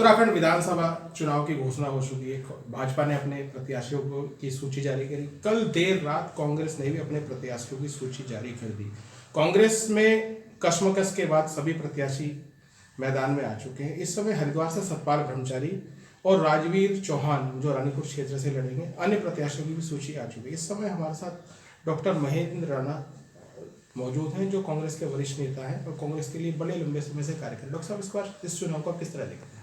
उत्तराखंड विधानसभा चुनाव की घोषणा हो चुकी है। भाजपा ने अपने प्रत्याशियों की सूची जारी करी। कल देर रात कांग्रेस ने भी अपने प्रत्याशियों की सूची जारी कर दी। कांग्रेस में कश्मकश के बाद सभी प्रत्याशी मैदान में आ चुके हैं। इस समय हरिद्वार से सतपाल ब्रह्मचारी और राजवीर चौहान जो रानीपुर क्षेत्र से लड़ेंगे, अन्य प्रत्याशियों की भी सूची आ चुकी है। इस समय हमारे साथ डॉक्टर महेंद्र राणा मौजूद हैं, जो कांग्रेस के वरिष्ठ नेता हैं और कांग्रेस के लिए बड़े लंबे समय से कार्य कर रहे हैं। डॉक्टर साहब, इस बार इस चुनाव को आप किस तरह देखते हैं?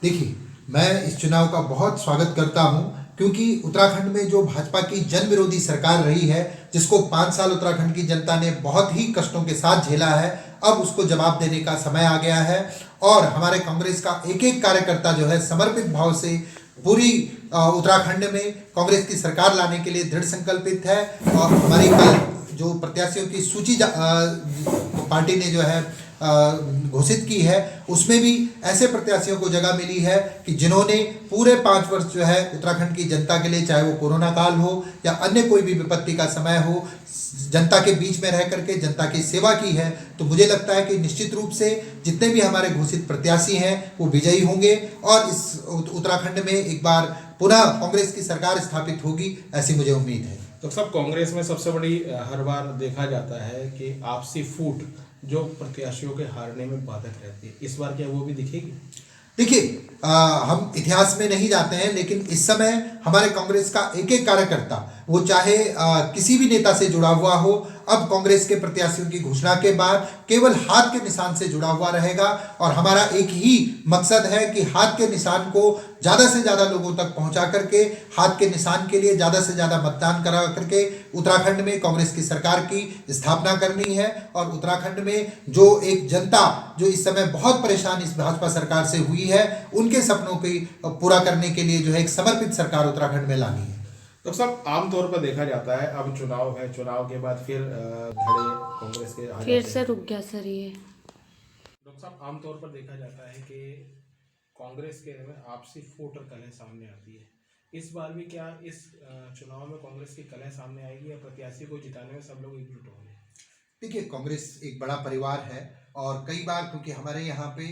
देखिए, मैं इस चुनाव का बहुत स्वागत करता हूं, क्योंकि उत्तराखंड में जो भाजपा की जन विरोधी सरकार रही है, जिसको 5 साल उत्तराखंड की जनता ने बहुत ही कष्टों के साथ झेला है, अब उसको जवाब देने का समय आ गया है। और हमारे कांग्रेस का एक एक कार्यकर्ता जो है समर्पित भाव से पूरी उत्तराखंड में कांग्रेस की सरकार लाने के लिए दृढ़ संकल्पित है। और हमारी कल जो प्रत्याशियों की सूची पार्टी ने जो है घोषित की है, उसमें भी ऐसे प्रत्याशियों को जगह मिली है कि जिन्होंने पूरे 5 वर्ष जो है उत्तराखंड की जनता के लिए, चाहे वो कोरोना काल हो या अन्य कोई भी विपत्ति का समय हो, जनता के बीच में रह करके जनता की सेवा की है। तो मुझे लगता है कि निश्चित रूप से जितने भी हमारे घोषित प्रत्याशी हैं वो विजयी होंगे और इस उत्तराखंड में एक बार पुनः कांग्रेस की सरकार स्थापित होगी, ऐसी मुझे उम्मीद है। तो सब कांग्रेस में सबसे बड़ी हर बार देखा जाता है कि आपसी फूट जो प्रत्याशियों के हारने में बाधक रहती है, इस बार क्या वो भी दिखेगी? देखिए, हम इतिहास में नहीं जाते हैं, लेकिन इस समय हमारे कांग्रेस का एक एक कार्यकर्ता, वो चाहे किसी भी नेता से जुड़ा हुआ हो, अब कांग्रेस के प्रत्याशियों की घोषणा के बाद केवल हाथ के निशान से जुड़ा हुआ रहेगा। और हमारा एक ही मकसद है कि हाथ के निशान को ज़्यादा से ज़्यादा लोगों तक पहुंचा करके, हाथ के निशान के लिए ज़्यादा से ज़्यादा मतदान करा करके उत्तराखंड में कांग्रेस की सरकार की स्थापना करनी है। और उत्तराखंड में जो एक जनता जो इस समय बहुत परेशान इस भाजपा सरकार से हुई है, उनके सपनों को पूरा करने के लिए जो है एक समर्पित सरकार उत्तराखंड में लानी है। तो सब आमतौर पर देखा जाता है, अब चुनाव है, चुनाव के बाद फिर धड़े कांग्रेस के आ फिर जाते से हैं। रुक गया सर ये। डॉक्टर साहब, आमतौर पर देखा जाता है कि कांग्रेस के में आपसी फूट और कलह सामने आती है। इस बार भी क्या इस चुनाव में कांग्रेस की कलह सामने आएगी या प्रत्याशी को जिताने में सब लोग एकजुट होंगे? देखिए, कांग्रेस एक बड़ा परिवार है और कई बार क्योंकि हमारे यहाँ पे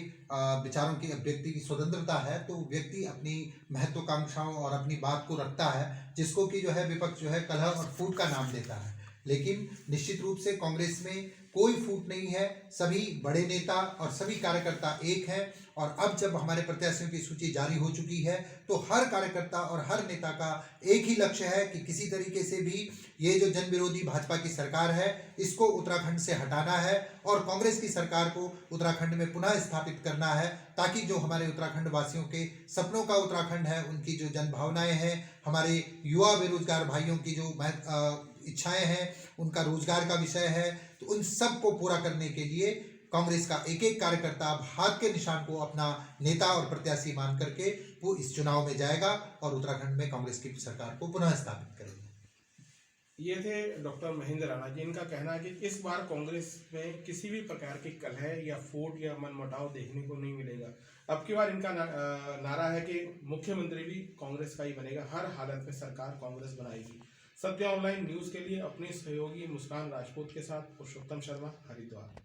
विचारों की अभिव्यक्ति की स्वतंत्रता है, तो व्यक्ति अपनी महत्वाकांक्षाओं और अपनी बात को रखता है, जिसको कि जो है विपक्ष जो है कलह और फूट का नाम देता है। लेकिन निश्चित रूप से कांग्रेस में कोई फूट नहीं है, सभी बड़े नेता और सभी कार्यकर्ता एक हैं। और अब जब हमारे प्रत्याशियों की सूची जारी हो चुकी है, तो हर कार्यकर्ता और हर नेता का एक ही लक्ष्य है कि किसी तरीके से भी ये जो जन विरोधी भाजपा की सरकार है, इसको उत्तराखंड से हटाना है और कांग्रेस की सरकार को उत्तराखंड में पुनः स्थापित करना है, ताकि जो हमारे उत्तराखंड वासियों के सपनों का उत्तराखंड है, उनकी जो जन भावनाएं हैं, हमारे युवा बेरोजगार भाइयों की जो इच्छाएं हैं, उनका रोजगार का विषय है, तो उन सब को पूरा करने के लिए कांग्रेस का एक एक कार्यकर्ता अब हाथ के निशान को अपना नेता और प्रत्याशी मान करके वो इस चुनाव में जाएगा और उत्तराखंड में कांग्रेस की सरकार को पुनः स्थापित करेगा। ये थे डॉक्टर महेंद्र राणा जी। इनका कहना है कि इस बार कांग्रेस में किसी भी प्रकार की कलह या फूट या मनमुटाव देखने को नहीं मिलेगा। अब की बार इनका नारा है कि मुख्यमंत्री भी कांग्रेस का ही बनेगा, हर हालत में सरकार कांग्रेस बनाएगी। सत्य ऑनलाइन न्यूज़ के लिए अपनी सहयोगी मुस्कान राजपूत के साथ पुरुषोत्तम शर्मा, हरिद्वार।